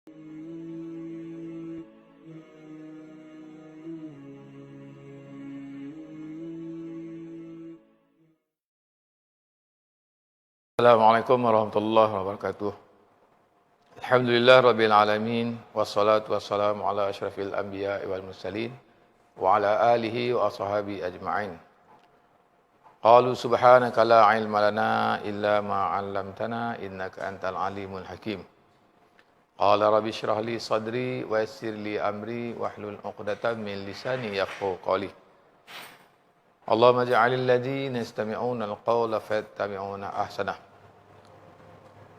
Assalamualaikum warahmatullahi wabarakatuh. Alhamdulillah rabbil alamin wassalatu wassalamu ala asyrafil anbiya'i wal mursalin wa ala alihi wa ashabihi ajma'in. Qalu subhanaka la ilma lana illa ma 'allamtana innaka antal alimul hakim. Qala rabbi shrah li sadri wa yassir li amri wahlul 'uqdatam min lisani yafqahu qawli. Allahumma ja'alil ladzina yastami'una al-qawla fayattabi'una ahsanah.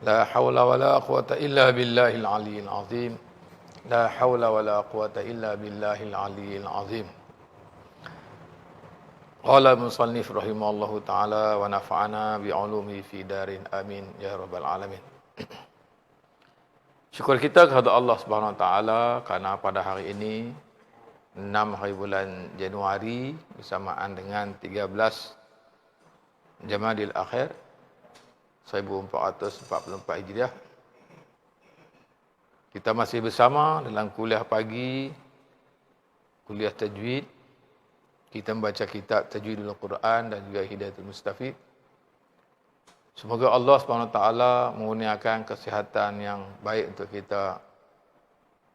La hawla wa la quwata illa billahil aliyyil azim. La hawla wa la quwata illa billahil aliyyil azim. Qala musannif rahimahullahu ta'ala wa nafa'ana bi'ulumi fi darin amin ya rabbal alamin. Syukur kita kepada Allah Subhanahu wa taala kerana pada hari ini 6 hari bulan Januari bersamaan dengan 13 Jamadil Akhir 1444 Hijriah. Kita masih bersama dalam kuliah pagi, kuliah tajwid. Kita membaca kitab Tajwidul Quran dan juga Hidayatul Mustafid. Semoga Allah SWT mengurniakan kesihatan yang baik untuk kita.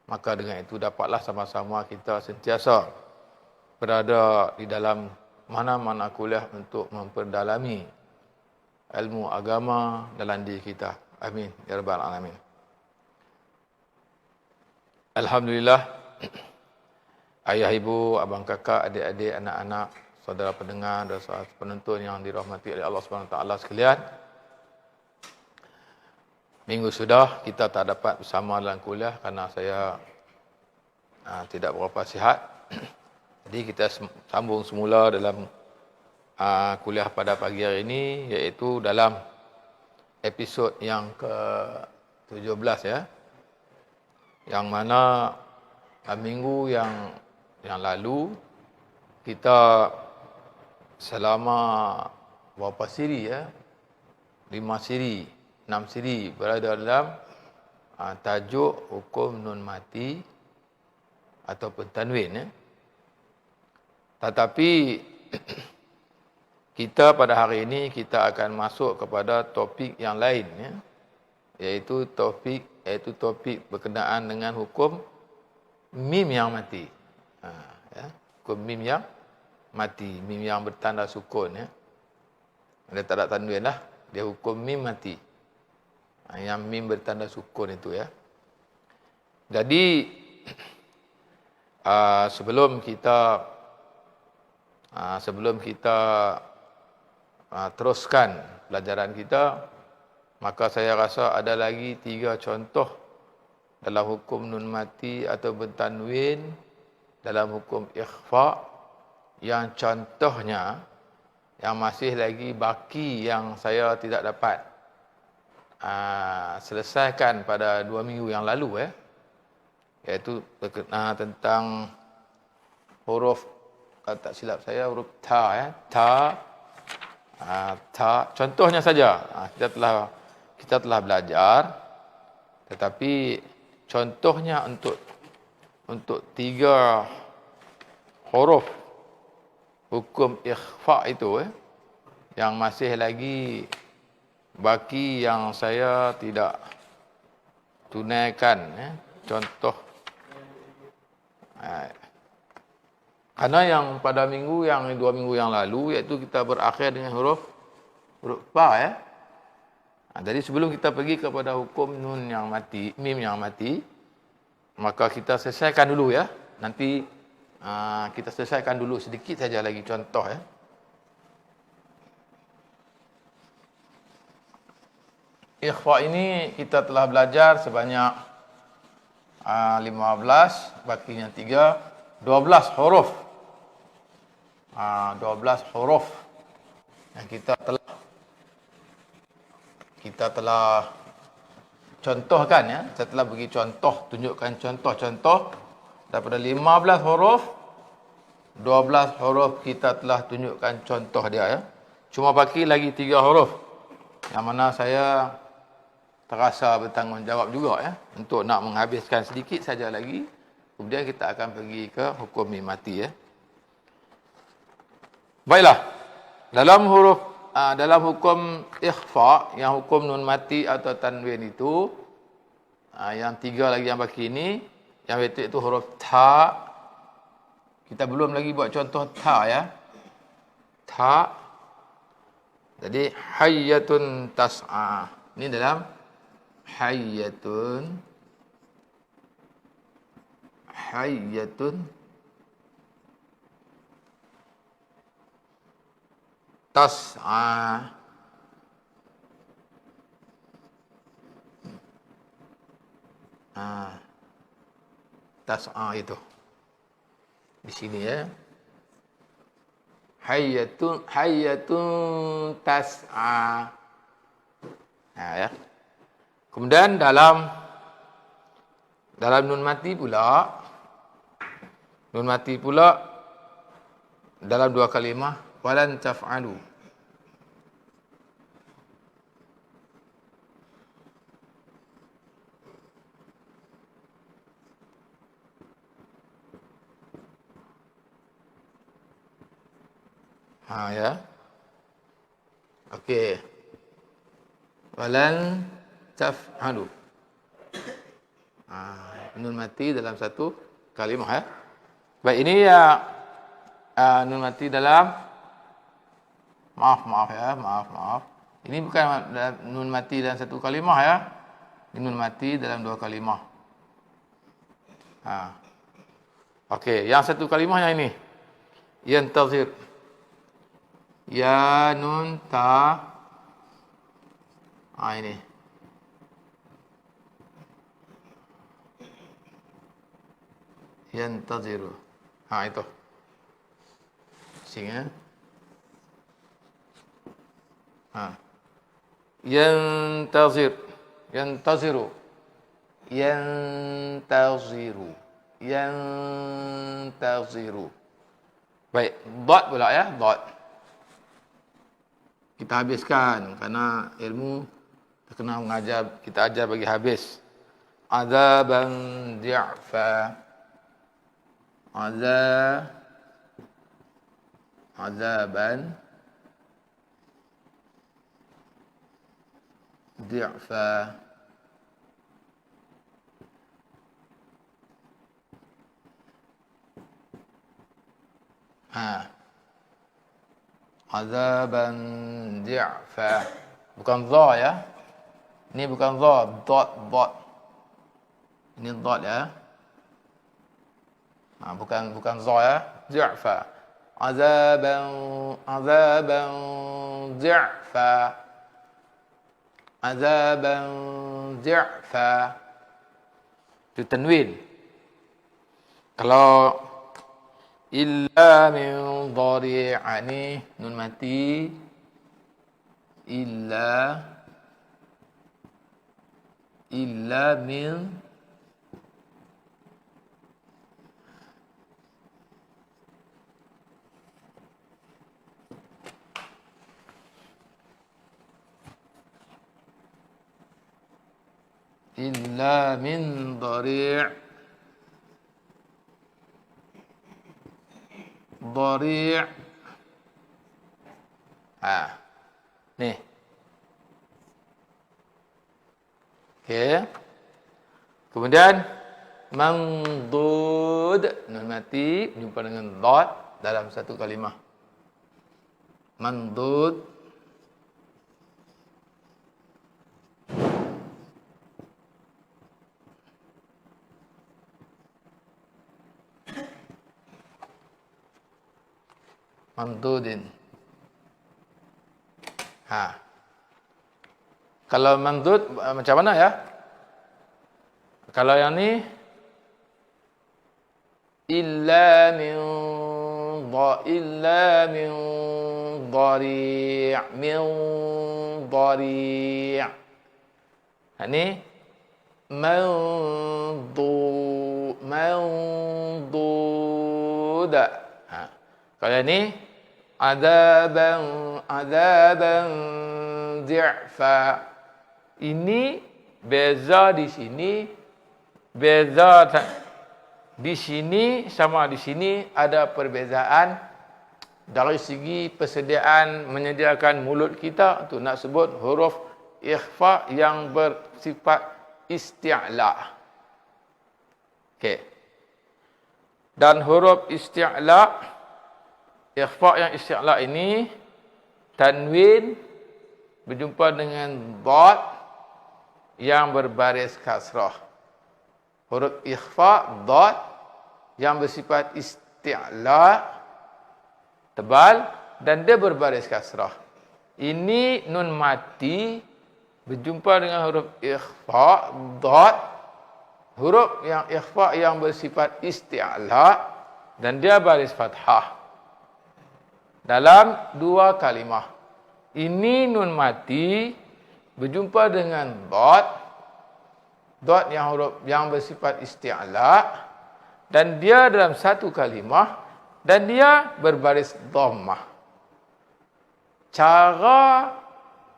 Maka dengan itu dapatlah sama-sama kita sentiasa berada di dalam mana-mana kuliah untuk memperdalami ilmu agama dalam diri kita. Amin ya rabbal alamin. Alhamdulillah, ayah, ibu, abang, kakak, adik-adik, anak-anak, saudara pendengar dan saudara penonton yang dirahmati oleh Allah SWT sekalian. Minggu sudah kita tak dapat bersama dalam kuliah kerana saya tidak berapa sihat. Jadi kita sambung semula dalam kuliah pada pagi hari ini, iaitu dalam episod yang ke-17 ya. Yang mana minggu yang lalu kita selama berapa siri ya? 5 siri, 6 siri berada dalam tajuk hukum nun mati ataupun tanwin ya. Tetapi kita pada hari ini kita akan masuk kepada topik yang lain ya, iaitu topik berkenaan dengan hukum mim yang mati. Ya, hukum mim yang mati, mim yang bertanda sukun ya. Dia tak ada tanwin lah, dia hukum mim mati. Yang mim bertanda sukun itu ya. Jadi sebelum kita teruskan pelajaran kita, maka saya rasa ada lagi 3 contoh dalam hukum nun mati atau bertanwin dalam hukum ikhfa yang contohnya yang masih lagi baki yang saya tidak dapat selesaikan pada 2 minggu yang lalu iaitu berkenaan tentang huruf, kalau tak silap saya huruf ta ta, contohnya saja. Kita telah belajar, tetapi contohnya untuk 3 huruf hukum ikhfa itu yang masih lagi baki yang saya tidak tunaikan contoh. Karena yang pada 2 minggu yang lalu, iaitu kita berakhir dengan huruf fa jadi sebelum kita pergi kepada hukum nun yang mati, mim yang mati, maka kita selesaikan dulu ya. Nanti kita selesaikan dulu sedikit saja lagi contoh ya. Ikhfa ini kita telah belajar sebanyak 15, bakinya 3, 12 huruf. 12 huruf yang kita telah contohkan ya. Saya telah bagi contoh, tunjukkan contoh-contoh daripada 15 huruf. 12 huruf kita telah tunjukkan contoh dia ya. Cuma baki lagi 3 huruf yang mana saya terasa bertanggungjawab juga ya, untuk nak menghabiskan sedikit saja lagi. Kemudian kita akan pergi ke hukum mim mati ya. Baiklah. Dalam hukum ikhfa, yang hukum nun mati atau tanwin itu, yang tiga lagi yang baki ini, yang itu huruf ta. Kita belum lagi buat contoh ta ya. Ta. Jadi hayyatun tas'a. Ini dalam hayyatun tas'a. Tas'a itu di sini ya. Hayyatun tas'a. Ya. Kemudian dalam nun mati pula dalam dua kalimah, walan taf'alu. Ya. Okey. Walan taf'alu. Nun mati dalam satu kalimah ya. Baik, ini ya nun mati dalam maaf. Ini bukan nun mati dalam satu kalimah ya. Ini nun mati dalam dua kalimah. Okey, yang satu kalimah yang ini. Yantazir. Ya nun ta. Ini. Yantaziru. Itu. Sing ya. Yantaziru. Baik, dot pula ya, dot. Kita habiskan kerana ilmu terkena mengajar, kita ajar bagi habis. Azaban di'fa. Azaban di'fa. Azaban di'fa. Bukan dha ya. Ini bukan dha, dot. Ini dot ya. Bukan dha ya. Di'fa. Azaban di'fa. Azaban di'fa. Itu tanwin. Kalau illa min dhari'ani, nun mati. Illa min dhari'. Nih. Okey. Kemudian mamdud, nun mati berjumpa dengan dot dalam satu kalimah. Mamdud. Mamdudin. Kalau mamdud macam mana ya? Kalau yang ni illa min dhari'. Ini mandud. Kalau ini azaban di'fa. Ini beza di sini, beza di sini sama di sini ada perbezaan dari segi persediaan menyediakan mulut kita untuk nak sebut huruf ikhfa yang bersifat isti'la. Okey. Dan huruf isti'la, ikhfa yang isti'la ini, tanwin berjumpa dengan dad yang berbaris kasrah. Huruf ikhfa, dad yang bersifat isti'la, tebal, dan dia berbaris kasrah. Ini nun mati berjumpa dengan huruf ikhfa, dad, huruf yang ikhfa yang bersifat isti'la, dan dia baris fathah. Dalam dua kalimah. Ini nun mati berjumpa dengan dad, dad yang huruf yang bersifat isti'la, dan dia dalam satu kalimah, dan dia berbaris dhammah. Cara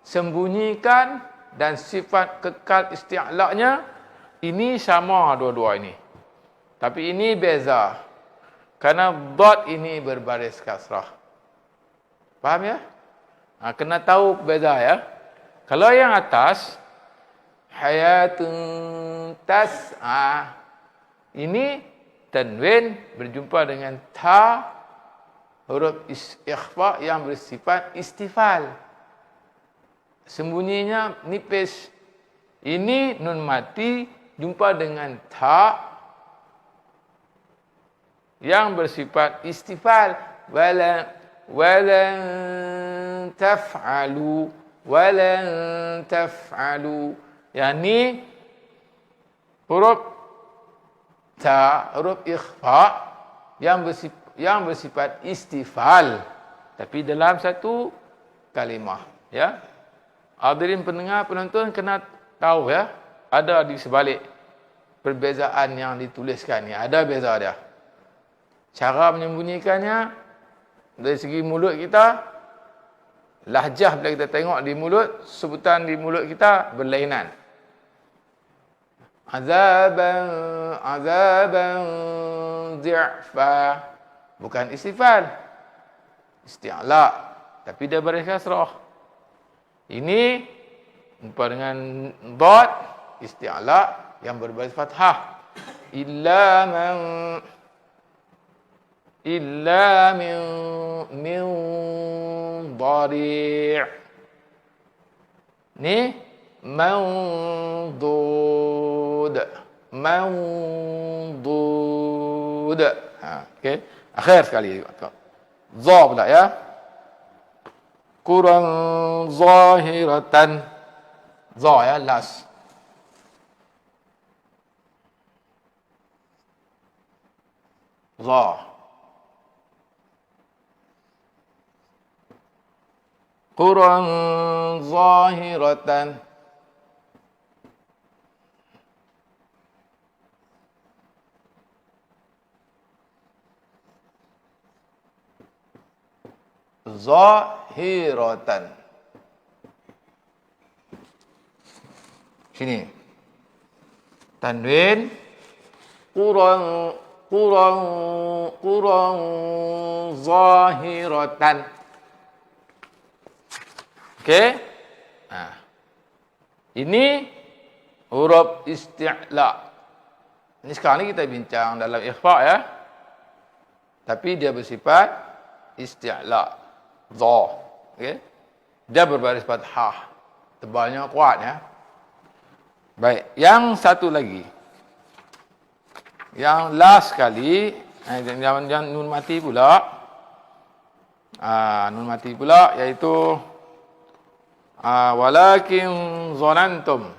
sembunyikan dan sifat kekal isti'la'nya ini sama dua-dua ini. Tapi ini beza. Karena dad ini berbaris kasrah. Faham ya? Kena tahu beza ya. Kalau yang atas, hayatun tas'a, ini tanwin berjumpa dengan ta, huruf ikhfa yang bersifat istifal. Sembunyinya nipis. Ini nun mati jumpa dengan ta yang bersifat istifal. Walan taf'alu, walan taf'alu. Yang ni huruf ta, huruf ikhfa yang bersifat istifal, tapi dalam satu kalimah. Ya, hadirin pendengar penonton kena tahu ya, ada di sebalik perbezaan yang dituliskan ni, ada beza dia. Cara menyembunyikannya dari segi mulut kita, lahjah bila kita tengok di mulut, sebutan di mulut kita berlainan. Azaban, azaban dhi'fa, bukan istifal, isti'la, tapi dia baris kasrah. Ini jumpa dengan dad, isti'la yang berbaris fathah. Illa min dhari'. Ni mandud, mandud. Okey. Akhir sekali. Za pula ya. Kurang zahiratan. Za ya, last. Za. Kurang zahiratan. Zahiratan. Sini. Tanwin kurang zahiratan. Okey? Ini huruf isti'la. Ini sekarang ni kita bincang dalam ikhfa ya. Tapi dia bersifat isti'la. Za. Okey? Dia berbaris fathah. Tebalnya kuat ya. Baik, yang satu lagi. Yang last sekali, jangan nun mati pula. Nun mati pula iaitu walakin zanantum.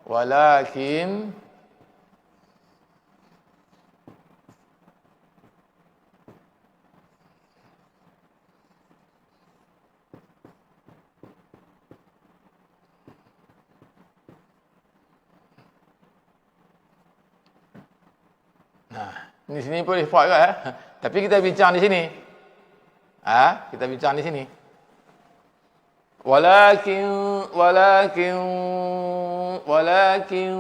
Walakin di sini pun ikhfa juga ya. Tapi kita bincang di sini. Kita bincang di sini. Walakin walakin walakin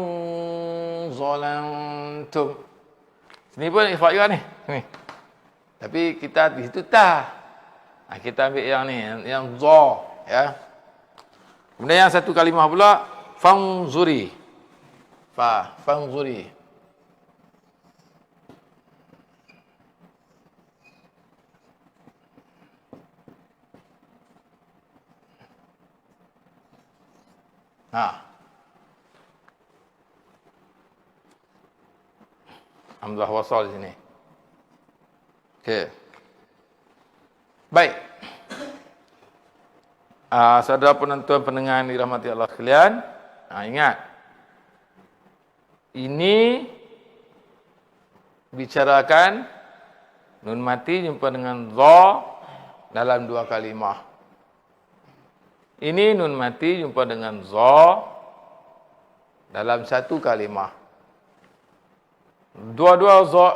zalamtum. Sini pun ikhfa juga ni. Ni. Tapi kita di situ ta. Kita ambil yang ni, yang za, ya. Kemudian yang satu kalimah pula fanzuri. Fanzuri. Hamzah wasal di sini. Okey. Baik. Saudara penonton pendengar yang dirahmati Allah sekalian, ingat. Ini bicarakan nun mati jumpa dengan za dalam dua kalimah. Ini nun mati jumpa dengan za dalam satu kalimah. Dua-dua za,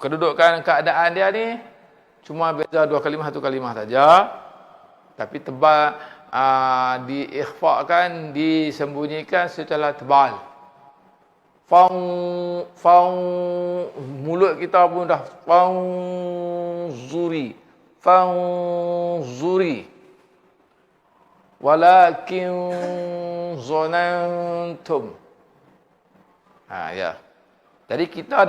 kedudukan keadaan dia ni cuma beza dua kalimah, satu kalimah saja. Tapi tebal, diikhfakan, disembunyikan secara tebal. Mulut kita pun dah fanzuri. Walakin zonantum. Ya. Jadi kita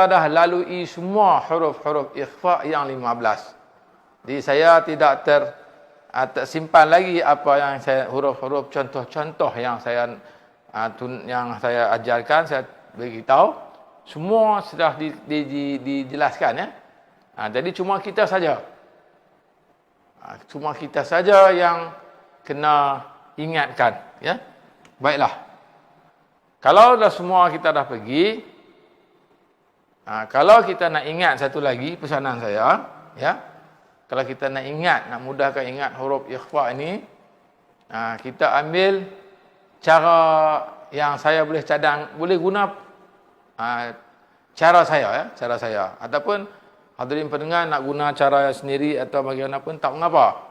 dah lalui semua huruf-huruf ikhfa yang 15. Jadi saya tidak tersimpan lagi apa yang saya huruf-huruf contoh-contoh yang saya ajarkan, saya beritahu. Semua sudah dijelaskan, ya. Jadi cuma kita saja. Cuma kita saja yang kena ingatkan, ya. Baiklah. Kalau dah semua kita dah pergi, kalau kita nak ingat satu lagi pesanan saya, ya. Kalau kita nak ingat, nak mudahkan ingat huruf ikhfa ini, kita ambil cara yang saya boleh cadang, boleh guna cara saya, ya, cara saya. Ataupun hadirin pendengar nak guna cara sendiri atau bagaimanapun tak mengapa.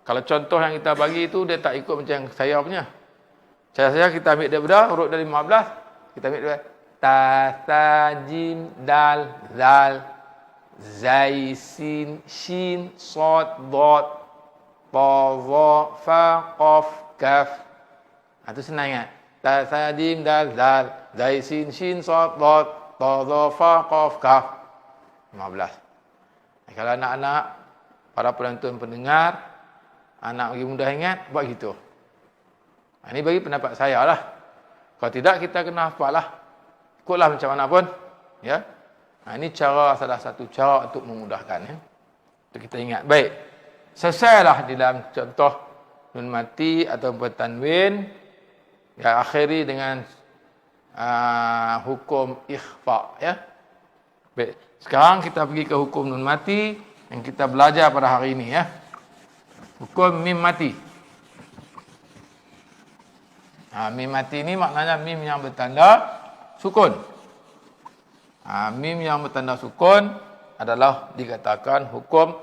Kalau contoh yang kita bagi itu dia tak ikut macam saya punya. Cara saya kita ambil daripada huruf dari 15, kita ambil daripada ta, sa, jim, dal, zal, zai, sin, shin, sad, dad, ta, za, fa, qaf, kaf. Itu senang ingat. Ta, sa, jim, dal, zal, zai, sin, shin, sad, dad, ta, za, fa, qaf, kaf. 15. Kalau anak-anak, para penonton pendengar, anak bagi mudah ingat, buat gitu. Ini bagi pendapat saya lah. Kalau tidak, kita kena hafal lah. Ikutlah macam mana pun. Ya. Ini salah satu cara untuk memudahkan. Ya. Untuk kita ingat. Baik. Selesailah di dalam contoh nun mati atau tanwin. Ya, akhiri dengan hukum ikhfa. Ya. Baik. Sekarang kita pergi ke hukum nun mati yang kita belajar pada hari ini, ya. Hukum mim mati. Mim mati ini maknanya mim yang bertanda sukun. Mim yang bertanda sukun adalah dikatakan hukum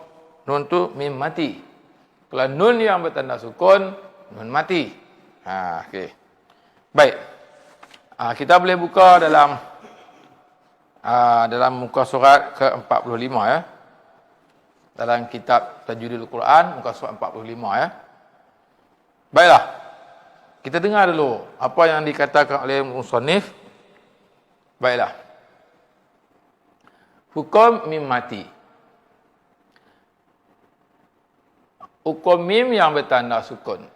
nun tu mim mati. Kalau nun yang bertanda sukun, nun mati. Okey. Baik. Kita boleh buka dalam muka surat ke-45, ya. Dalam kitab Tajwidul Quran muka surat 45, ya. Baiklah. Kita dengar dulu apa yang dikatakan oleh musannif. Baiklah. Hukum mim mati. Hukum mim yang bertanda sukun.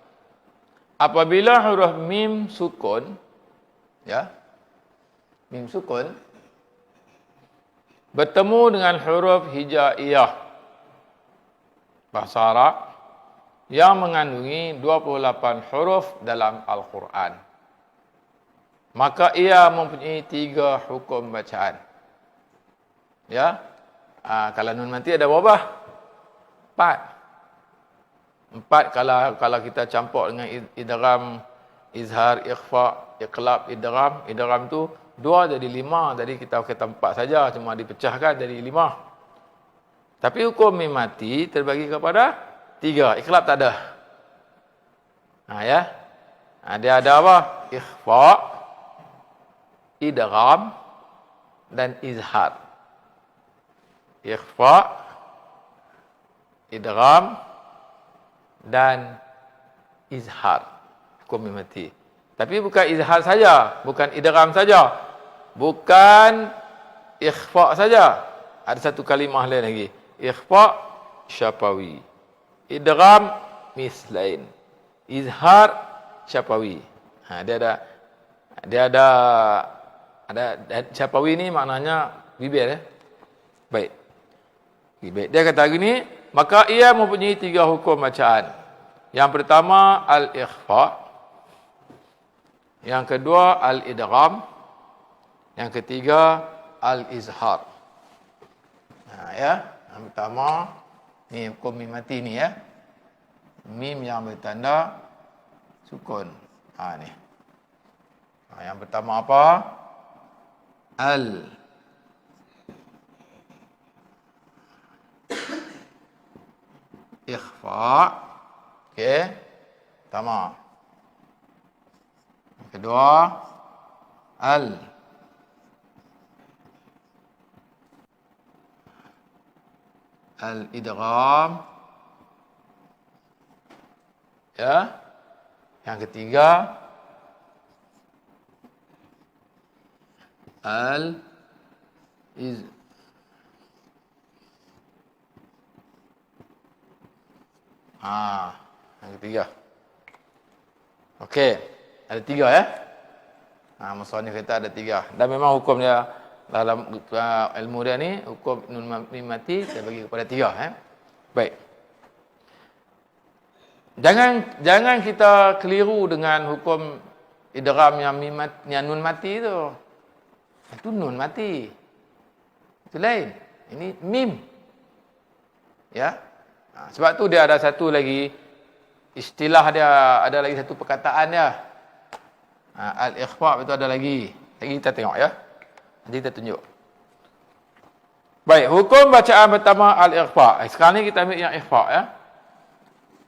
Apabila huruf mim sukun, ya. Mim sukun bertemu dengan huruf hijaiyah bahasa Arab yang mengandungi 28 huruf dalam Al-Quran. Maka ia mempunyai 3 hukum bacaan. Ya. Kalau nun mati ada berapa? 4. Kalau kita campur dengan idgham, izhar, ikhfa, iqlab, idgham. Idgham tu 2 jadi 5. Jadi kita kata 4 saja, cuma dipecahkan jadi 5. Tapi hukum mim mati terbagi kepada 3. Iqlab tak ada. Ya. Dia ada apa? Ikhfa, idgham dan izhar. Ikhfa, idgham dan izhar. Hukum mim mati. Tapi bukan izhar saja, bukan idgham saja. Bukan ikhfa saja. Ada satu kalimah lain lagi. Ikhfa syafawi. Idgham mislain. Izhar syafawi. Dia ada syafawi ni maknanya bibir. Baik. Baik. Dia kata gini, maka ia mempunyai 3 hukum bacaan. Yang pertama al-ikhfa, yang kedua al-idgham, yang ketiga al-izhar. Ya, yang pertama ni hukum mim mati ni ya. Mim yang bertanda sukun. Ni. Yang pertama apa? Al ikhfa. Okey. Pertama. Yang kedua al-idgham. Ya. Yang ketiga yang ketiga. Okey, ada 3 ya. Maksudnya kita ada 3. Dan memang hukum dia dalam ilmu dia ni, hukum nun mim mati saya bagi kepada 3 Baik. Jangan kita keliru dengan hukum idgham yang nun mati tu. Itu nun mati. Itu lain. Ini mim. Ya. Sebab tu dia ada satu lagi istilah dia, ada lagi satu perkataan dia. Al-ikhfa itu ada lagi. Lagi kita tengok ya. Nanti kita tunjuk. Baik, hukum bacaan pertama al-ikhfa. Sekarang ni kita ambil yang ikhfa ya.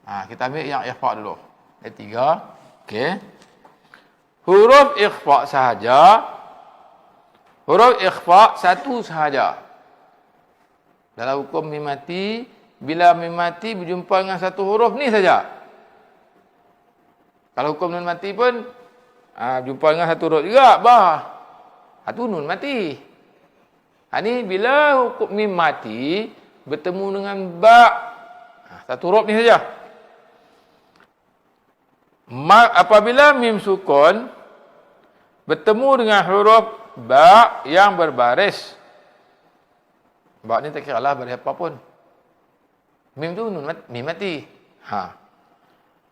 Kita ambil yang ikhfa dulu. Ada 3. Okey. Huruf ikhfa sahaja. Huruf ikhfa satu sahaja. Dalam hukum mim mati, bila mim mati berjumpa dengan satu huruf ni saja. Kalau hukum nun mati pun jumpa dengan satu huruf juga, Itu nun mati. Ni bila hukum mim mati bertemu dengan ba, satu huruf ni saja. Apabila mim sukun bertemu dengan huruf ba yang berbaris. Ba ni tak kira lah baris apa pun. Mim tu mim mati.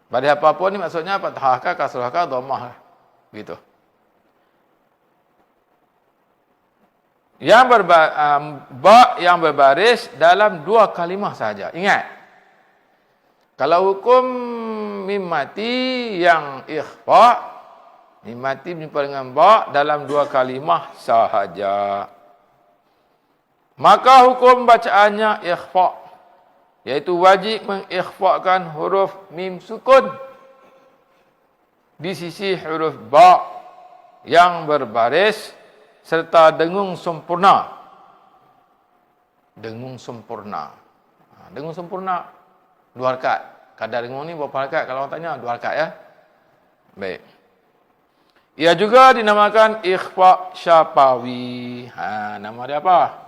Baris apa pun ni maksudnya fathah kah, kasrah kah, dhammah kah. Begitu. Yang ba yang berbaris dalam 2 kalimah sahaja. Ingat. Kalau hukum mim mati yang ikhfa, mim mati berjumpa dengan ba dalam 2 kalimah sahaja. Maka hukum bacaannya ikhfa, iaitu wajib mengikhfakan huruf mim sukun di sisi huruf ba yang berbaris serta dengung sempurna. Dengung sempurna. Dengung sempurna 2 rakaat. Kadar dengung ni berapa rakaat? Kalau orang tanya 2 rakaat ya. Baik. Ia juga dinamakan ikhfa syafawi. Nama dia apa?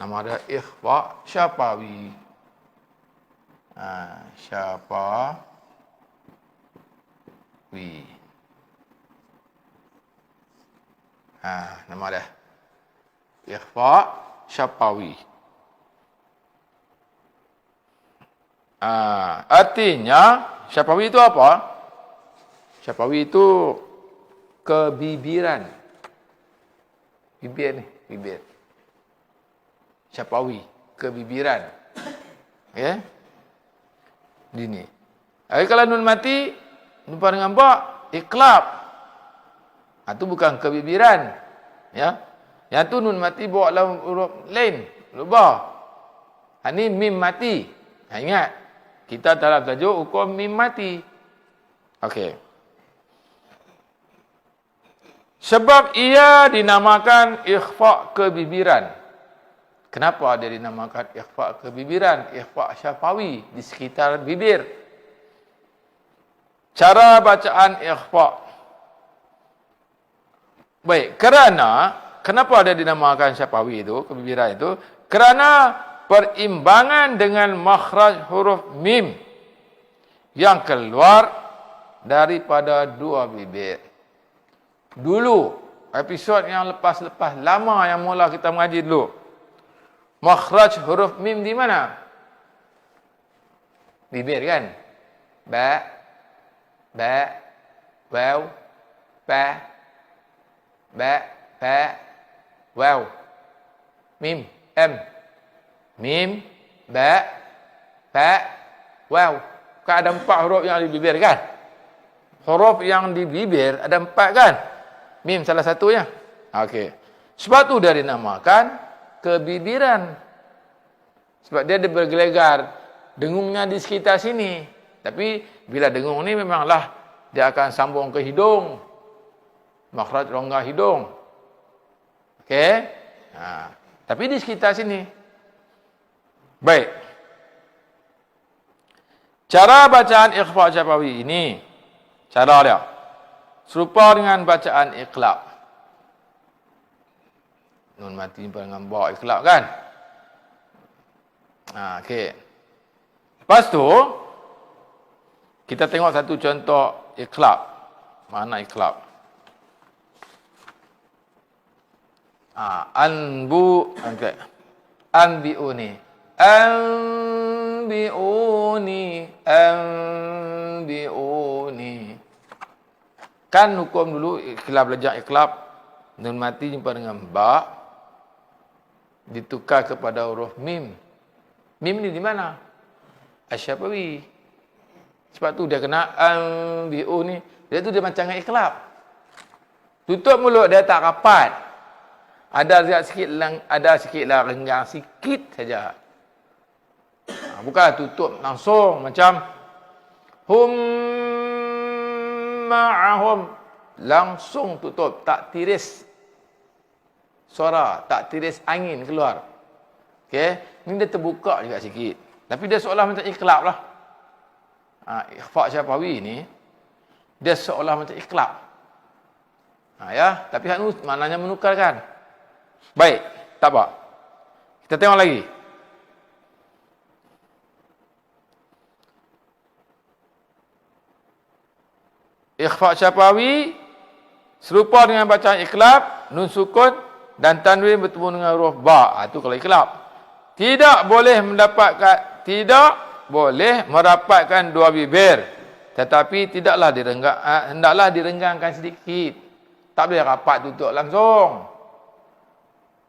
Nama dia ikhfa syafawi. Syafawi. Nama dia. Ikhfa syafawi. Artinya, syafawi itu apa? Syafawi itu kebibiran. Bibir ni, bibir. Syafawi, kebibiran. Ya. Ini. Kalau nun mati, jumpa dengan ba, iqlab. Itu bukan kebibiran. Ya. Yang tu nun mati bawa dalam huruf lain, ba. Ini mim mati. Ingat, kita dalam tajuk hukum mim mati. Okey. Sebab ia dinamakan ikhfa kebibiran. Kenapa dia dinamakan ikhfa kebibiran? Ikhfa syafawi, di sekitar bibir. Cara bacaan ikhfa. Baik, kenapa dia dinamakan syafawi itu, kebibiran itu? Kerana perimbangan dengan makhraj huruf mim yang keluar daripada dua bibir. Dulu, episod yang lepas-lepas lama yang mula kita mengaji dulu. Makhraj huruf mim di mana? Bibir kan? Ba, waw, pa, ba, pa, waw. Mim, mim, ba, pa, waw. Kan ada 4 huruf yang di bibir kan? Huruf yang di bibir ada 4 kan? Mim salah satunya. Okey. Sebab tu dia dinamakan kebibiran. Sebab dia bergelegar. Dengungnya di sekitar sini. Tapi bila dengung ni memanglah dia akan sambung ke hidung. Makhraj rongga hidung. Okey. Tapi di sekitar sini. Baik. Cara bacaan ikhfa syafawi ini. Cara dia. Serupa dengan bacaan iqlab. Nun mati dengan bawa iqlab kan? Okey. Lepas tu, kita tengok satu contoh iqlab. Mana iqlab? Okay. Anbi'uni. Kan hukum dulu iqlab, belajar iqlab, nun mati jumpa dengan ba, ditukar kepada huruf mim. Mim ni di mana? Asy-syafawi. Sebab tu dia kena anbi'u ni, dia tu dia macam dengan iqlab. Tutup mulut dia tak rapat. Ada sikitlah renggang sikit saja. Bukanlah tutup langsung macam hum ma'ahum, langsung tutup, tak tiris suara, tak tiris angin keluar. Okey, ni dia terbuka juga sikit. Tapi dia seolah macam iqlab lah. Ikhfa syafawi ni dia seolah macam iqlab. Ya, tapi hak ni maknanya menukarkan. Baik, tak apa. Kita tengok lagi. Ikhfa syafawi serupa dengan bacaan iqlab, nun sukun dan tanwin bertemu dengan huruf ba. Itu kalau iqlab. Tidak boleh merapatkan dua bibir, tetapi hendaklah direnggangkan sedikit. Tak boleh rapat tutup langsung.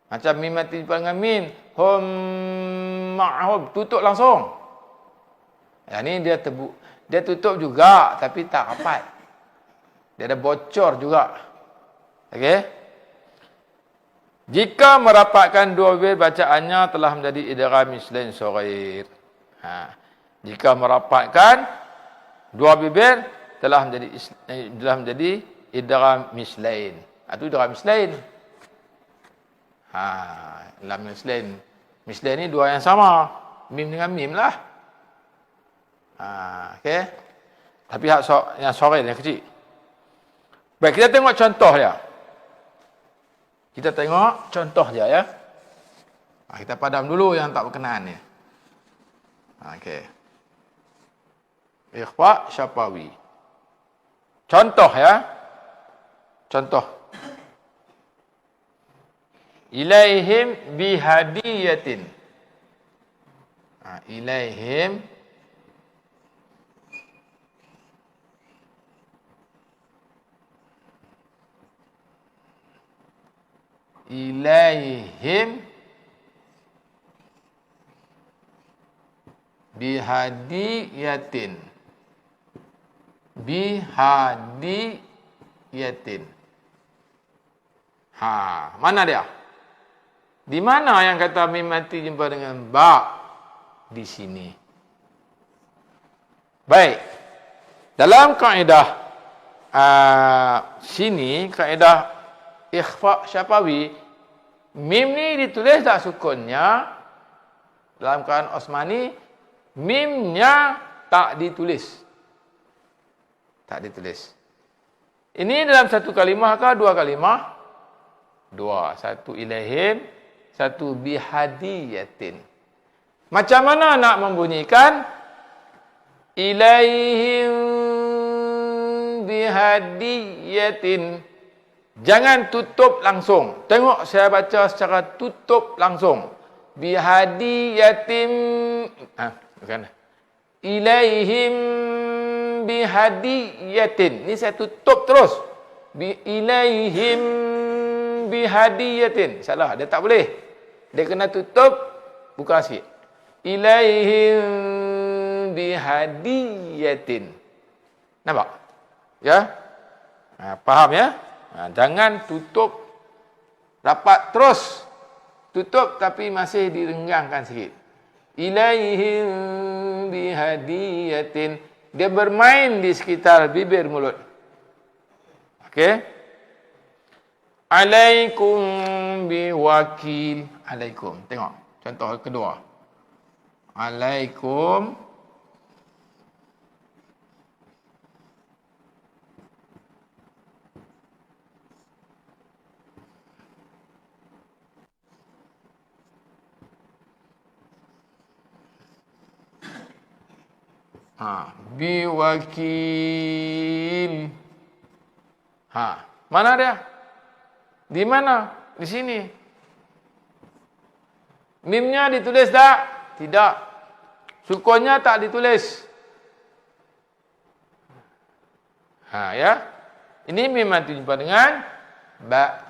Macam mim mati dengan min, hum ma'hum, tutup langsung. Yang ni dia tutup juga tapi tak rapat. Dia ada bocor juga. Okey. Jika merapatkan dua bibir, bacaannya telah menjadi idgham mislain shaghair. Jika merapatkan dua bibir telah menjadi idgham mislain. Itu idgham mislain. Lam mislain. Mislain ni dua yang sama. Mim dengan mim lah. Okey. Tapi yang shaghair yang kecil. Baik, kita tengok contoh dia. Kita tengok contoh dia ya. Kita padam dulu yang tak berkenaan ni. Okey. Ikhfa syafawi. Contoh ya. Contoh. Ilaihim bihadiyatin. Ilaihim bihadiyatin. Bihadiyatin. Mana dia? Di mana yang kata mim mati jumpa dengan ba? Di sini. Baik. Dalam kaedah sini, kaedah ikhfa syafawi, mim ni ditulis tak sukunnya. Dalam keadaan Osmani, mimnya tak ditulis. Tak ditulis. Ini dalam satu kalimah kah dua kalimah? Dua. Satu ilaihim, satu bihadiyatin. Macam mana nak membunyikan? Ilaihim bihadiyatin. Jangan tutup langsung. Tengok saya baca secara tutup langsung. Bihadiyatin. Bukan. Ilaihim bihadiyatin. Ini saya tutup terus. Ilaihim bihadiyatin. Salah, dia tak boleh. Dia kena tutup, buka sikit. Ilaihim bihadiyatin. Nampak? Ya? Faham ya? Jangan tutup rapat terus. Tutup tapi masih direnggangkan sikit. Ilaihim bihadiyatin. Dia bermain di sekitar bibir mulut. Okey? Alaikum biwakil. Alaikum. Tengok. Contoh kedua. Alaikum. Biwakil. Mana dia? Di mana? Di sini. Mimnya ditulis tak? Tidak. Sukunnya tak ditulis. Ya. Ini mim mati jumpa dengan ba.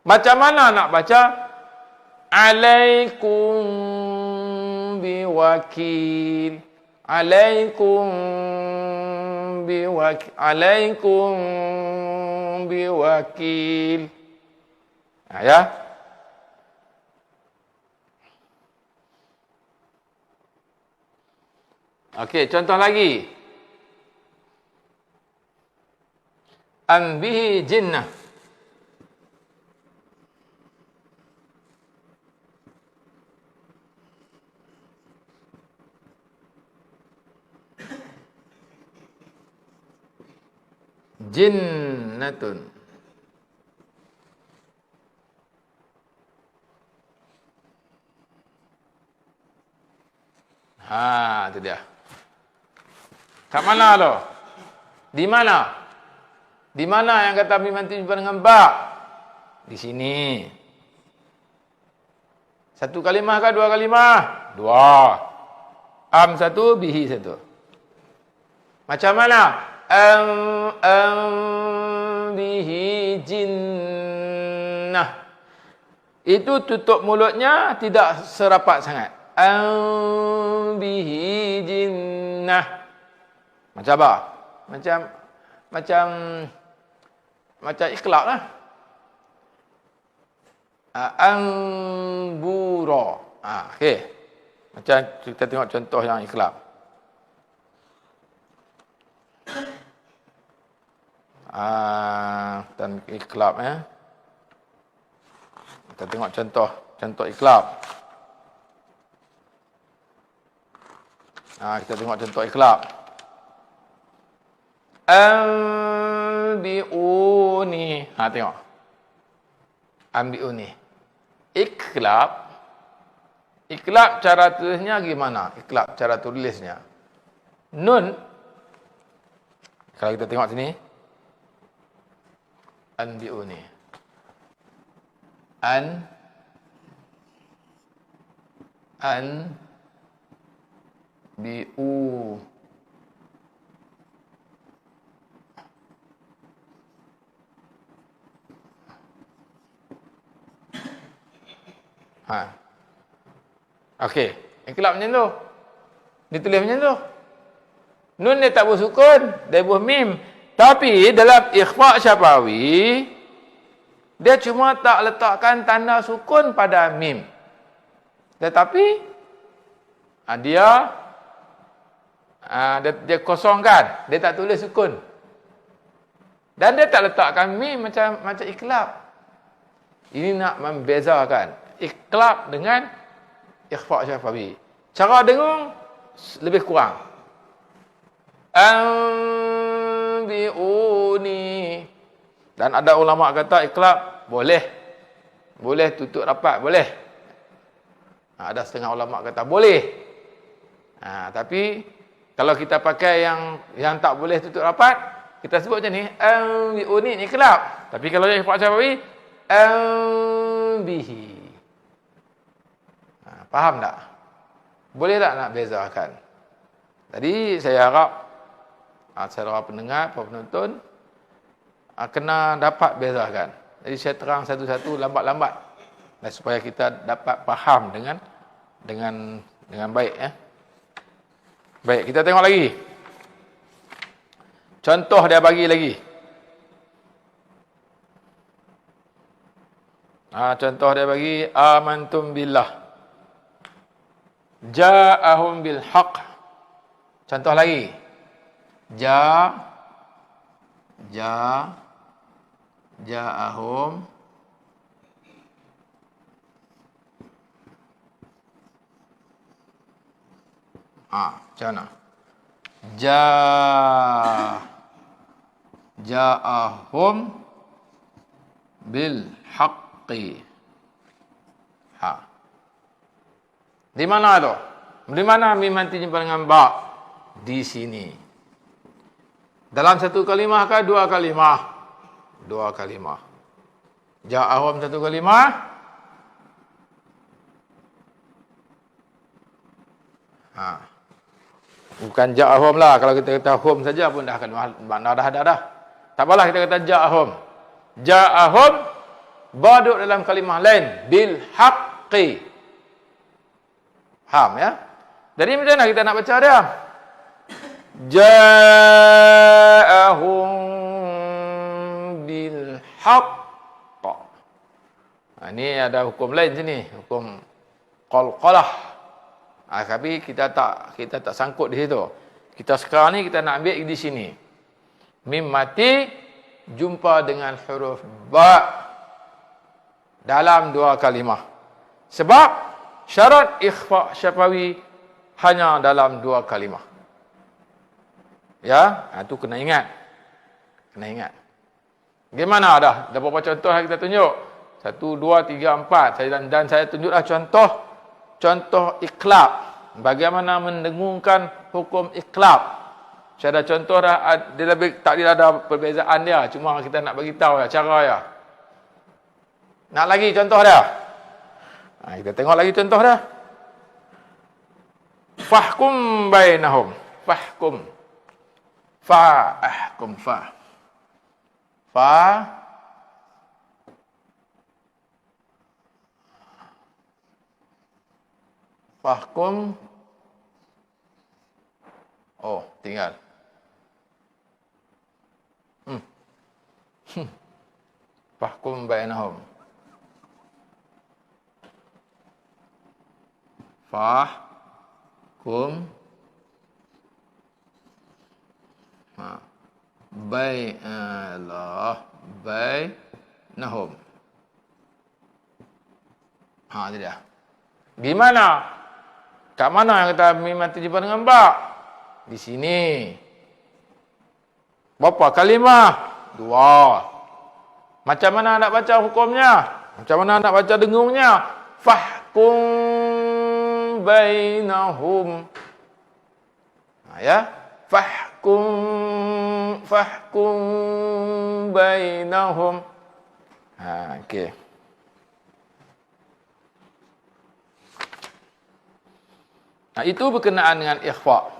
Macam mana nak baca? Alaikum biwakil. Alaikum biwakil. Alaikum biwakil. Ya. Okey, contoh lagi. Anbihi jinnah. Jinnatun. Itu dia. Kat mana lo? Di mana? Di mana yang kata mim nanti jumpa dengan ba? Di sini. Satu kalimah kah dua kalimah? Dua. Satu, bihi satu. Macam mana? Bihi jinnah. Itu tutup mulutnya tidak serapat sangat. Bihi jinnah. Macam apa? Macam iqlab lah. Anbura. Okey. Macam kita tengok contoh yang iqlab. Dan iqlab Kita tengok contoh iqlab. Kita tengok contoh iqlab. Ambiuni. Tengok. Ambiuni. Iqlab cara tulisnya gimana? Iqlab cara tulisnya. Nun. Kalau kita tengok sini. Anbiuni. Biu. Okey, iqlab macam tu. Ditulis macam tu. Nun dia tak bersukun, dia bermim. Tapi dalam ikhfa syafawi, dia cuma tak letakkan tanda sukun pada mim. Tetapi dia Dia kosongkan, dia tak tulis sukun. Dan dia tak letakkan mim macam iklab. Ini nak membezakan iklab dengan ikhfa' syafawi. Cara dengung lebih kurang. Anbi'uni. Dan ada ulama kata iklab boleh. Boleh tutup rapat, boleh. Ada setengah ulama kata boleh. Tapi kalau kita pakai yang tak boleh tutup rapat, kita sebut macam ni, anbi'uni ni iklab. Tapi kalau yang ikhfa' syafawi, anbihi. Faham tak? Boleh tak nak bezakan? Jadi saya harap saudara pendengar, para penonton kena dapat bezakan. Jadi saya terang satu-satu lambat-lambat supaya kita dapat faham dengan baik. Baik, kita tengok lagi. Contoh dia bagi lagi. Contoh dia bagi, amantum billah. Ja'ahum bil haqq. Contoh lagi. Ja'ahum macam mana? Ja'ahum bil haqqi. Di mana tu? Di mana mim nanti jumpa dengan ba? Di sini. Dalam satu kalimah kah dua kalimah? Dua kalimah. Ja'ahum satu kalimah. Bukan ja'ahum lah. Kalau kita kata hum saja pun dah akan makna dah. Tak apalah kita kata ja'ahum. Ja'ahum baduk dalam kalimah lain bil haqqi. Faham ya? Jadi macam mana kita nak baca dia? Ja'ahum bil haqq. Ini ada hukum lain sini, hukum qalqalah. Tapi kita tak sangkut di situ. Kita sekarang ni kita nak ambil di sini. Mim mati jumpa dengan huruf ba dalam dua kalimah. Sebab syarat ikhfa' syafawi hanya dalam dua kalimah. Ya, itu kena ingat. Bagaimana dah? Ada beberapa contoh yang kita tunjuk. 1, 2, 3, 4. Dan saya tunjuklah contoh iklab. Bagaimana mendengungkan hukum iklab. Saya ada contoh dah, dia lebih tak ada perbezaan dia. Cuma kita nak bagi tahu cara dia. Nak lagi contoh dia? Kita tengok lagi contoh dah. Fahkum bainahum. Fahkum. Fa'ahkum fa. Fahkum. Tinggal. Fahkum bainahum. Fahkum bainahum. Itu dia. Gimana? Kat mana yang kata mim mati jumpa dengan ba? Di sini. Berapa kalimah? 2. Macam mana nak baca hukumnya? Macam mana nak baca dengungnya? Fahkum bainahum. Ya. Fahkum bainahum. Okey. Itu berkenaan dengan ikhfa'.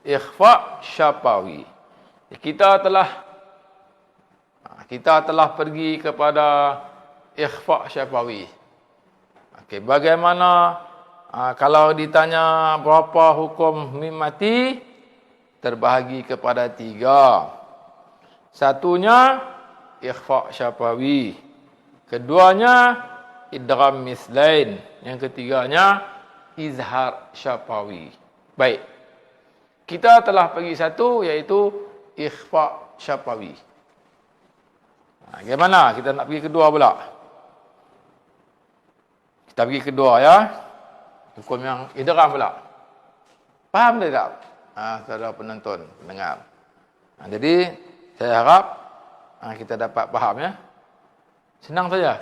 Ikhfa' syafawi. Kita telah pergi kepada ikhfa' syafawi. Okey, bagaimana kalau ditanya berapa hukum mim mati, terbahagi kepada 3. Satunya ikhfa' syafawi. Keduanya idgham mislain. Yang ketiganya izhar syafawi. Baik. Kita telah pergi satu, iaitu ikhfa syafawi. Bagaimana kita nak pergi kedua pula? Kita pergi kedua ya. Hukum yang idgham pula. Faham tak? Saudara penonton, pendengar. Jadi, saya harap kita dapat faham ya. Senang saja.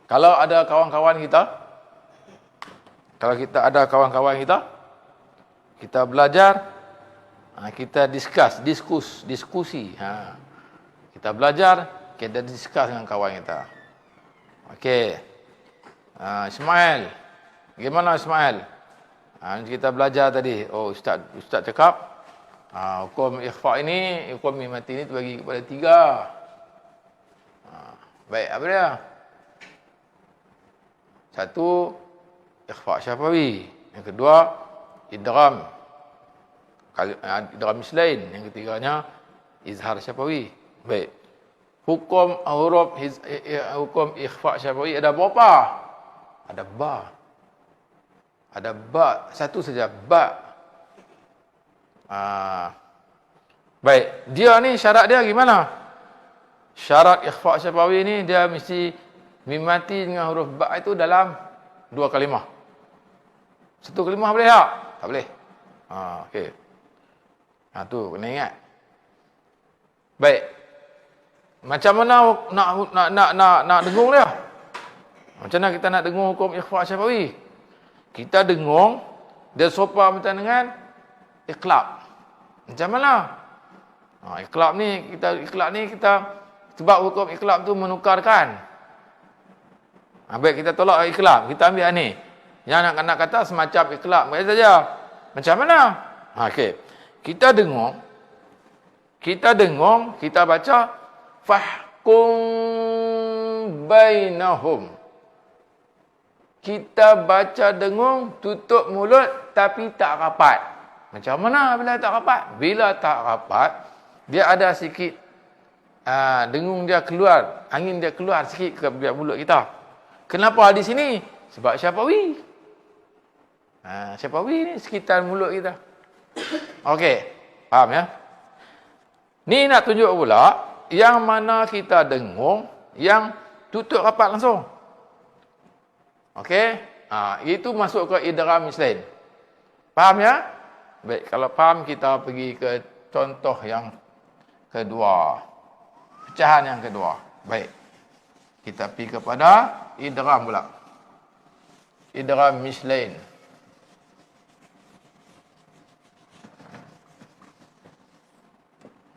Kalau ada kawan-kawan kita, kita belajar, kita diskusi. Kita belajar, kita discuss dengan kawan kita. Okey. Ismail. Bagaimana Ismail? Kita belajar tadi. Oh, Ustaz cakap, hukum ikhfa ini, hukum mim mati ini terbagi kepada 3. Baik, apa dia? 1, ikhfa syafawi. Yang kedua, idgham. Idgham mislain. Yang ketiganya, izhar syafawi. Baik. Hukum ikhfa syafawi ada berapa? Ada ba. Ada ba. Satu saja, ba. Baik. Dia ni syarat dia gimana? Syarat ikhfa syafawi ni dia mesti mim mati dengan huruf ba itu dalam 2 kalimah. 1 kalimah boleh tak? Tak boleh. Okey. Tu kena ingat. Baik. Macam mana nak dengung dia? Macam mana kita nak dengung hukum ikhfa syafawi? Kita dengung dia sopa macam dengan iqlab. Macam mana? Iqlab ni kita sebab hukum iqlab tu menukarkan. Baik, kita tolak iqlab, kita ambil ni. Yang nak kata semacam iqlab baik saja. Macam mana? Okey. Kita dengung, kita baca fahkum bainahum. Kita baca dengung, tutup mulut tapi tak rapat. Macam mana bila tak rapat? Bila tak rapat, dia ada sikit dengung dia keluar, angin dia keluar sikit ke mulut kita. Kenapa di sini? Sebab syafawi. Syafawi ni sekitar mulut kita. Okey, faham ya? Ni nak tunjuk pula yang mana kita dengung, yang tutup rapat langsung. Okey? Itu masuk ke idgham mislain. Faham ya? Baik, kalau faham kita pergi ke contoh yang kedua. Pecahan yang kedua. Baik. Kita pergi kepada idgham pula. Idgham mislain.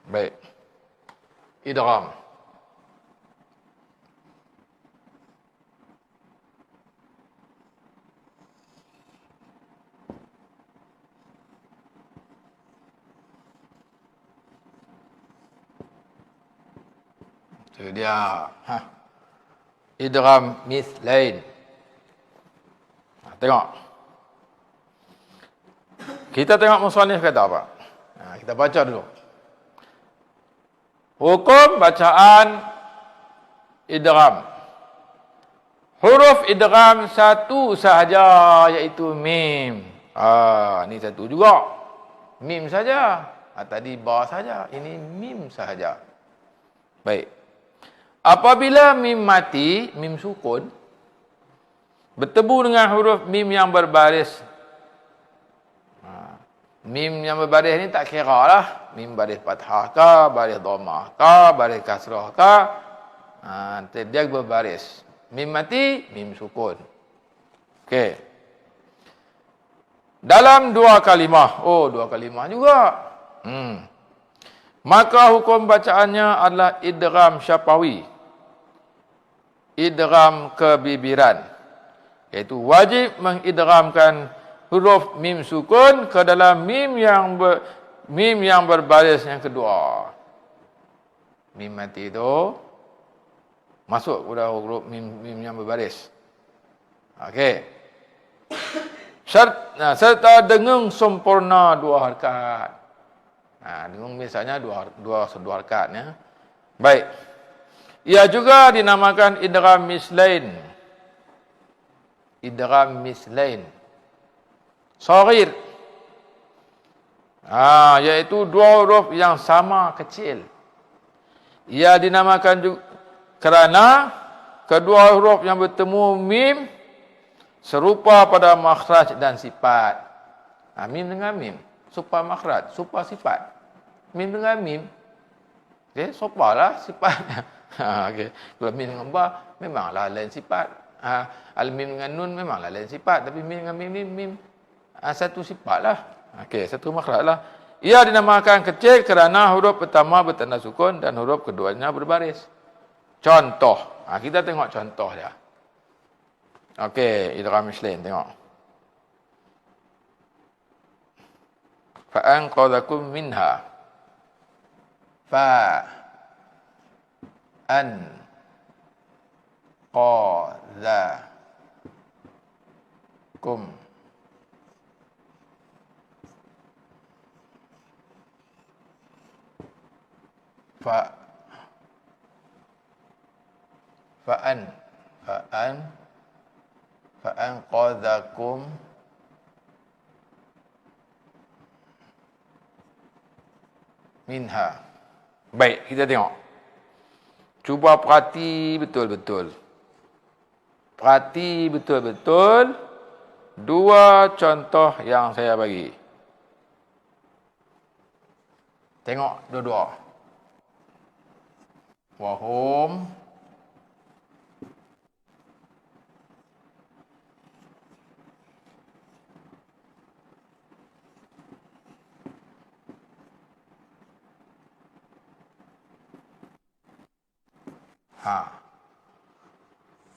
Baik. Idgham. Itu dia. Idgham mislain. Tengok. Kita tengok musannif kata apa. Kita baca dulu. Hukum bacaan idgham. Huruf idgham satu sahaja, iaitu mim. Ni satu juga. Mim saja. Tadi ba saja. Ini mim sahaja. Baik. Apabila mim mati, mim sukun, bertemu dengan huruf mim yang berbaris. Mim yang berbaris ni tak kira lah. Mim baris fathah ke, baris dhammah ke, baris kasrah ke. Dia berbaris. Mim mati, mim sukun. Okey. Dalam 2 kalimah. Oh, 2 kalimah juga. Maka hukum bacaannya adalah idgham syafawi. Idgham kebibiran. Iaitu wajib mengidghamkan huruf mim sukun ke dalam mim yang berbaris yang kedua. Mim mati itu masuk pada huruf mim yang berbaris. Okey. Serta dengung sempurna 2 harakat. Dengung misalnya 2 harakat ya. Baik. Ia juga dinamakan idgham mislain. Idgham mislain. Shaghir. Iaitu dua huruf yang sama kecil. Ia dinamakan juga kerana kedua huruf yang bertemu mim serupa pada makhraj dan sifat. Mim dengan mim, serupa makhraj, serupa sifat. Mim dengan mim, okey, serupalah sifat. Okey, kalau mim dengan ba memanglah lain sifat. Al-mim dengan nun memanglah lain sifat, tapi mim dengan mim satu sifatlah. Okey, satu makhrajlah. Ia dinamakan kecil kerana huruf pertama bertanda sukun dan huruf keduanya berbaris. Contoh. Kita tengok contoh dia. Okey, idgham mislain tengok. Fa anqadhakum minha. Fa an qadhakum fa'anqadhakum minha. Baik, kita tengok. Cuba perhati betul-betul. Perhati betul-betul dua contoh yang saya bagi. Tengok dua-dua. Wahum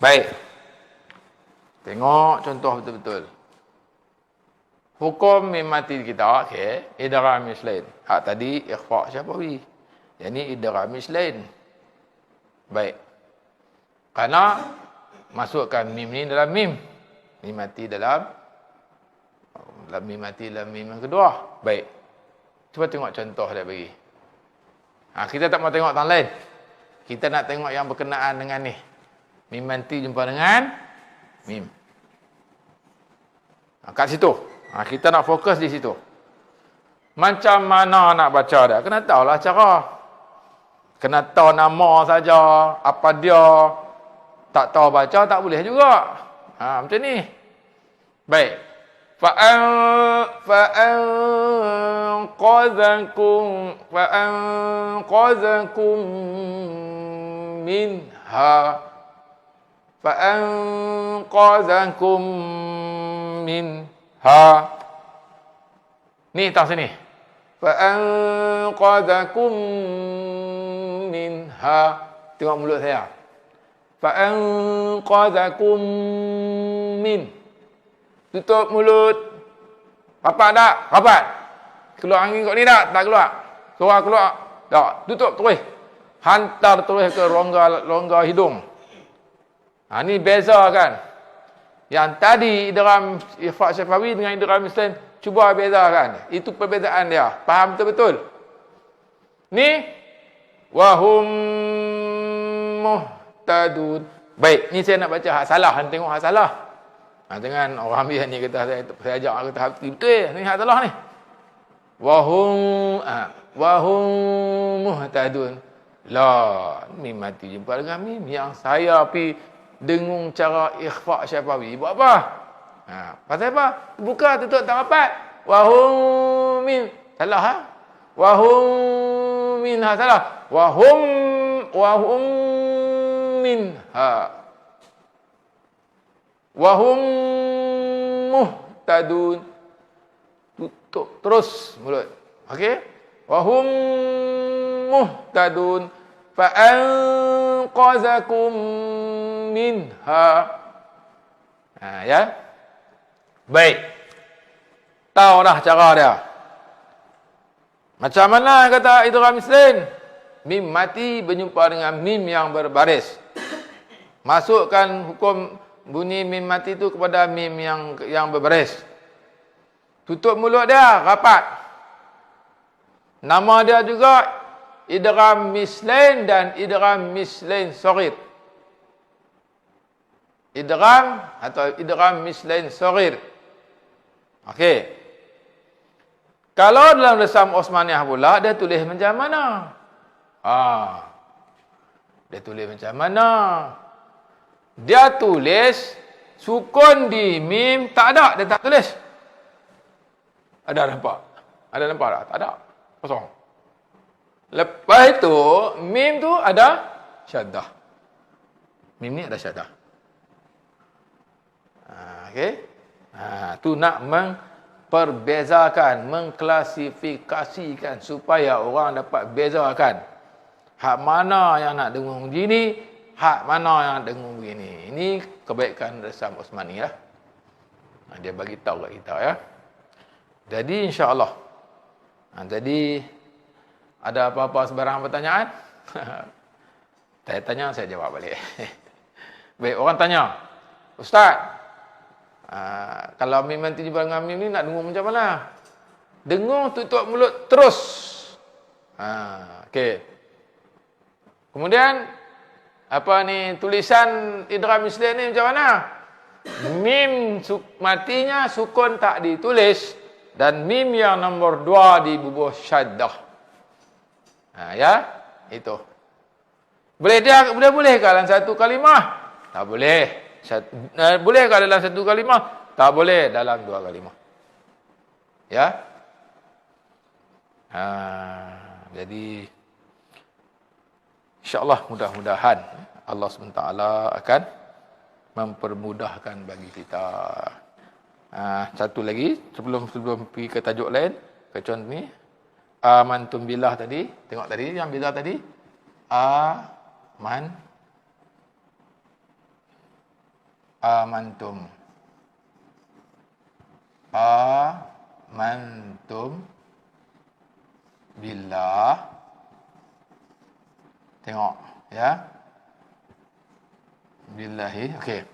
Baik. Tengok contoh betul-betul. Hukum mim mati kita, okey, idgham mislain. Tadi ikhfa syafawi. Yang ni idgham mislain. Baik. Karena masukkan mim ni dalam mim. Mim mati dalam mim mati dalam mim yang kedua. Baik. Cuba tengok contoh dia bagi. Kita tak mau tengok yang lain. Kita nak tengok yang berkenaan dengan ni. Mim mati jumpa dengan mim. Kat situ. Kita nak fokus di situ. Macam mana nak baca dia? Kena tahulah cara. Kena tahu nama saja. Apa dia. Tak tahu baca tak boleh juga. Macam ni. Baik. Fa'anqadhakum minha. Fa'anqadhakum minha. Ni tak sini. Fa'anqadhakum minha. Tengok mulut saya. Fa'anqadhakum min. Tutup mulut. Rapat tak? Rapat. Keluar angin kat ni tak? Tak keluar. Suara keluar. Tak. Tutup terus. Hantar terus ke rongga hidung. Ni beza kan. Yang tadi idgham ikhfa syafawi dengan idgham mislain, cuba bezakan. Itu perbezaan dia. Faham betul-betul? Ni wahum muhtadun. Baik, ni saya nak baca hak salah. Tengok hak salah. Dengan orang ambil ni kata saya ajak kata betul. Ni hak salah ni. Wahum muhtadun. La, mim mati jumpa dengan mim yang saya pi dengung cara ikhfa syafawi. Buat apa? Pasal apa? Buka tutup tak rapat. Wahum min. Salah Wahum minha salah. Wahum minha. Wahum muhtadun. Tutup terus mulut. Okey? Wahum muhtadun. Fa'anqadhakum minha. Ya. Baik. Tahu dah cara dia. Macam mana kata idgham mislain? Mim mati berjumpa dengan mim yang berbaris. Masukkan hukum bunyi mim mati itu kepada mim yang berbaris. Tutup mulut dia rapat. Nama dia juga idgham mislain dan idgham mislain shaghir. Idgham atau idgham mislain shaghir. Okey. Kalau dalam resam Osmaniyah pula, dia tulis macam mana? Dia tulis macam mana? Dia tulis sukun di mim tak ada, dia tak tulis. Ada nampak? Ada nampak tak? Tak ada. Kosong. Lepas itu, mim tu ada syaddah. Mim ni ada syaddah. Okey. Tu nak memperbezakan, mengklasifikasikan supaya orang dapat bezakan hak mana yang nak dengung begini, hak mana yang nak dengung begini. Ini kebaikan resam Osmani lah. Dia bagi tahu kat kita ya. Jadi insya-Allah. Jadi ada apa-apa sebarang pertanyaan? Saya tanya, saya jawab balik. Baik, orang tanya, Ustaz, kalau mim nanti jumpa dengan mim ni nak dengung macam mana? Dengung tutup mulut terus. Okey. Kemudian apa ni tulisan idgham misli ni macam mana? Mim matinya sukun tak ditulis dan mim yang nombor 2 dibubuh syaddah. Ya, itu. Boleh ke dalam satu kalimah? Tak boleh. Boleh ke dalam satu kalimah? Tak boleh dalam 2 kalimah. Ya. Jadi insya-Allah mudah-mudahan Allah SWT akan mempermudahkan bagi kita. Satu lagi sebelum pergi ke tajuk lain, ke contoh ni amantum billah tadi, tengok tadi yang billah tadi amantum billah, tengok ya, billahi. Okey,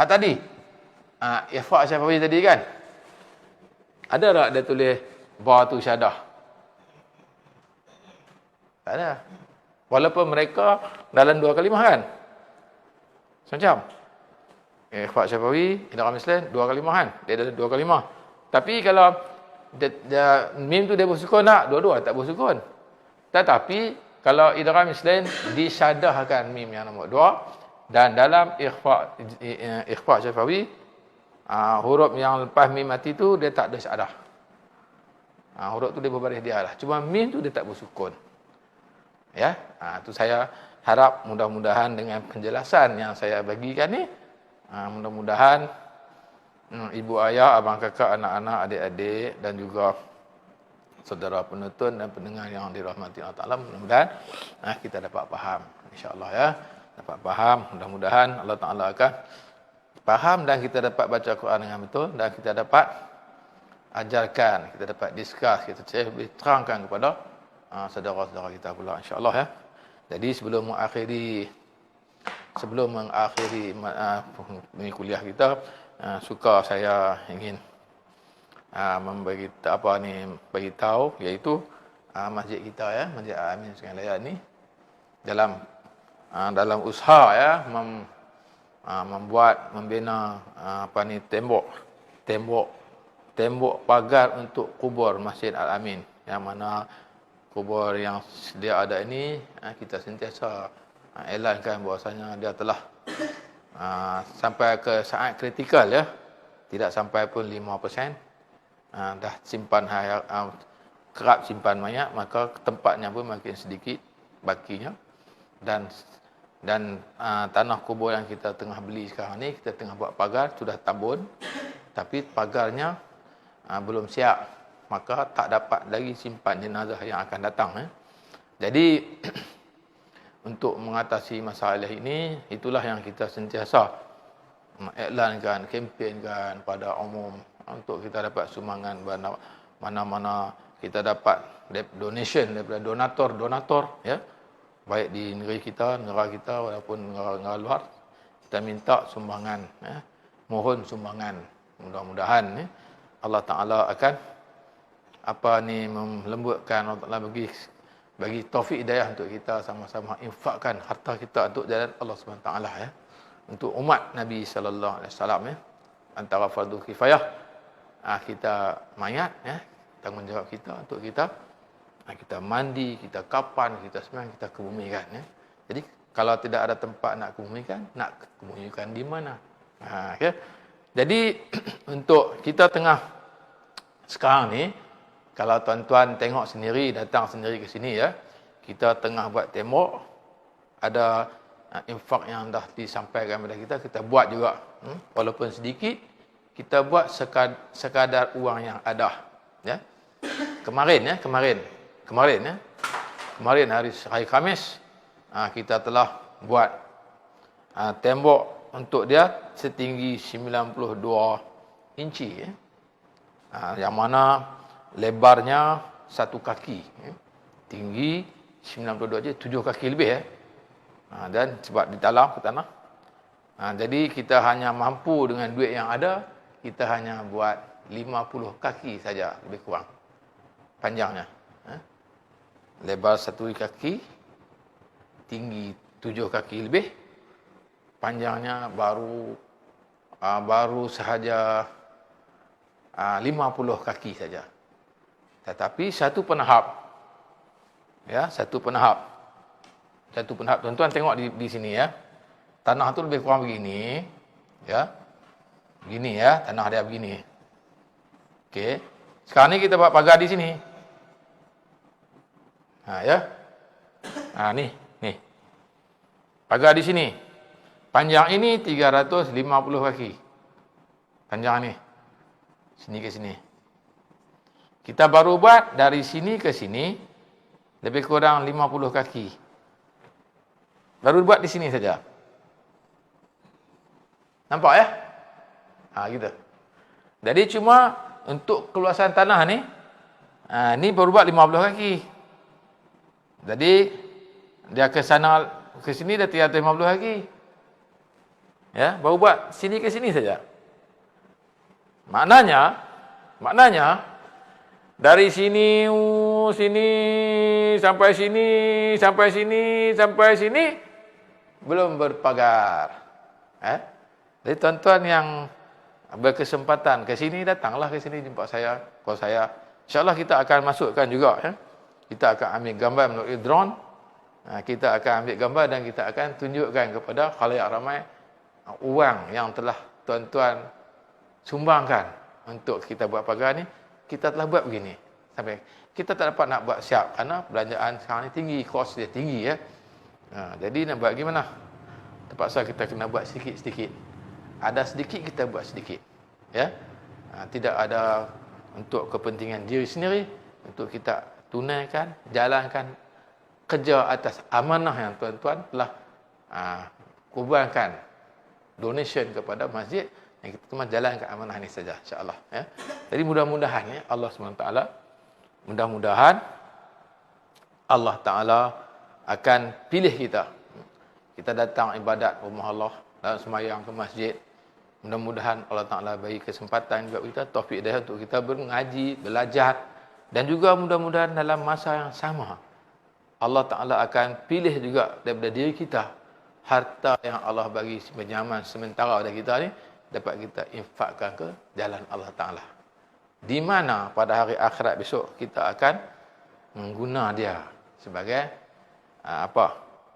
hak tadi Ikhfa Syafawi tadi kan, ada tak dia tulis ba tu syadah? Tak ada. Walaupun mereka dalam 2 kalimah kan. Macam Ikhfa Syafawi, idgham misli 2 kalimah kan. Dia ada 2 kalimah. Tapi kalau mim tu dia bersukun tak? Dua-dua tak bersukun. Tetapi kalau idgham misli disyadahkan mim yang nombor 2 dan dalam Ikhfa Syafawi huruf yang lepas mim mati tu dia tak ada syadah. Huruf tu dia berbaris dia lah. Cuma mim tu dia tak bersukun. Ya, tu saya harap mudah-mudahan dengan penjelasan yang saya bagikan ni, mudah-mudahan ibu ayah, abang kakak, anak-anak, adik-adik dan juga saudara penonton dan pendengar yang dirahmati Allah Taala, mudah-mudahan kita dapat faham, insya-Allah ya. Dapat faham, mudah-mudahan Allah Taala akan faham dan kita dapat baca Quran dengan betul dan kita dapat ajarkan, kita dapat discuss, kita boleh terangkan kepada saudara-saudara kita pula, insya-Allah ya. Jadi sebelum mengakhiri kuliah kita, suka saya ingin bagi tahu iaitu masjid kita ya, Masjid Al-Amin Sungai Layan ni dalam usaha ya membina tembok pagar untuk kubur Masjid Al-Amin, yang mana kubur yang sedia ada ini kita sentiasa elankan bahawasanya dia telah sampai ke saat kritikal ya, tidak sampai pun 5%, dah kerap simpan mayat, maka tempatnya pun makin sedikit bakinya, dan tanah kubur yang kita tengah beli sekarang ni, kita tengah buat pagar, sudah tabun tapi pagarnya belum siap, maka tak dapat lagi simpan jenazah yang akan datang ya. Jadi untuk mengatasi masalah ini, itulah yang kita sentiasa iklankan, kempenkan pada umum untuk kita dapat sumbangan mana-mana kita dapat donation daripada donator ya, baik di negara kita walaupun negara luar, kita minta sumbangan ya. Mohon sumbangan, mudah-mudahan ya, Allah Taala akan melembutkan, Allah Taala bagi taufik hidayah untuk kita sama-sama infakkan harta kita untuk jalan Allah Subhanahu Taala ya, untuk umat Nabi sallallahu alaihi wasallam ya. Antara fardu kifayah kita mayat ya, tanggungjawab kita untuk kita mandi, kita kapan, kita sembahyang, kita kebumikan. Ya. Jadi kalau tidak ada tempat nak kebumikan, nak kebumikan di mana? Okay. Jadi untuk kita tengah sekarang ni, kalau tuan-tuan tengok sendiri, datang sendiri ke sini ya, kita tengah buat tembok, ada infak yang dah disampaikan kepada kita buat juga. Walaupun sedikit, kita buat sekadar uang yang ada. Ya. Kemarin hari Khamis, kita telah buat tembok untuk dia setinggi 92 inci. Yang mana lebarnya 1 kaki. Tinggi 92 je, 7 kaki lebih. Dan sebab di dalam ke tanah. Jadi kita hanya mampu dengan duit yang ada, kita hanya buat 50 kaki saja, lebih kurang. Panjangnya. Lebar 1 kaki, tinggi 7 kaki lebih, panjangnya baru sahaja 50 kaki saja. Tetapi satu penahap. Ya, satu penahap. Tuan-tuan tengok di sini ya. Tanah tu lebih kurang begini, ya. Begini ya, tanah dia begini. Okey. Sekarang ni kita buat pagar di sini. Ya. Ni. Pagar di sini. Panjang ini 350 kaki. Panjang ni. Sini ke sini. Kita baru buat dari sini ke sini lebih kurang 50 kaki. Baru buat di sini saja. Nampak ya? Gitu. Jadi cuma untuk keluasan tanah ni, ni baru buat 50 kaki. Jadi dia ke sana ke sini dah 350 kaki. Ya, baru buat sini ke sini saja. Maknanya dari sini sampai sini belum berpagar. Jadi tuan-tuan yang berkesempatan ke sini, datanglah ke sini jumpa saya. Kalau saya, insya-Allah kita akan masukkan juga. Kita akan ambil gambar melalui drone. Kita akan ambil gambar dan kita akan tunjukkan kepada khalayak ramai uang yang telah tuan-tuan sumbangkan untuk kita buat pagar ni. Kita telah buat begini. Sampai kita tak dapat nak buat siap kerana belanjaan sekarang ni tinggi, kos dia tinggi ya. Jadi nak buat gimana? Terpaksa kita kena buat sedikit-sedikit. Ada sedikit kita buat sedikit. Ya. Tidak ada untuk kepentingan diri sendiri, untuk kita tunaikan, jalankan kerja atas amanah yang tuan-tuan telah kurbankan donation kepada masjid, yang kita cuma jalankan amanah ini saja insya-Allah ya. Jadi mudah-mudahan ya Allah SWT, mudah-mudahan Allah Taala akan pilih kita. Kita datang ibadat rumah Allah dan sembahyang ke masjid. Mudah-mudahan Allah Taala bagi kesempatan kepada kita, taufik hidayah untuk kita mengaji, belajar, dan juga mudah-mudahan dalam masa yang sama Allah Ta'ala akan pilih juga daripada diri kita harta yang Allah bagi pinjaman sementara pada kita ni, dapat kita infakkan ke jalan Allah Ta'ala. Di mana pada hari akhirat besok kita akan mengguna dia sebagai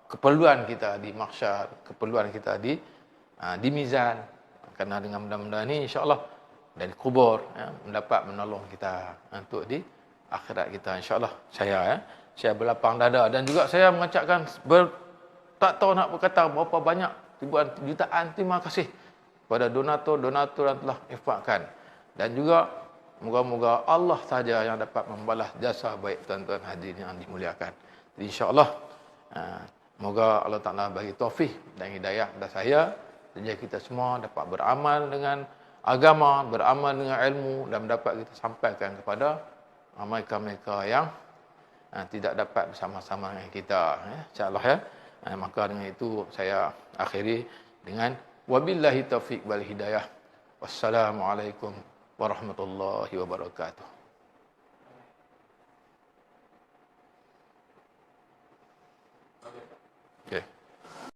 keperluan kita di mahsyar, keperluan kita di mizan. Kerana dengan benda-benda ni insya-Allah dari kubur mendapat menolong kita untuk di akhirat kita insya-Allah. Saya berlapang dada dan juga saya mengucapkan tak tahu nak berkata berapa banyak ribuan jutaan terima kasih kepada donatur-donatur yang telah infakkan, dan juga moga-moga Allah saja yang dapat membalas jasa baik tuan-tuan hadirin yang dimuliakan. Jadi insya-Allah moga Allah Taala bagi taufik dan hidayah kepada saya dan kita semua dapat beramal dengan agama, beramal dengan ilmu, dan dapat kita sampaikan kepada mereka-mereka yang tidak dapat bersama-sama dengan kita insya-Allah ya. Maka dengan itu saya akhiri dengan wabillahi taufiq wal hidayah. Wassalamualaikum warahmatullahi wabarakatuh.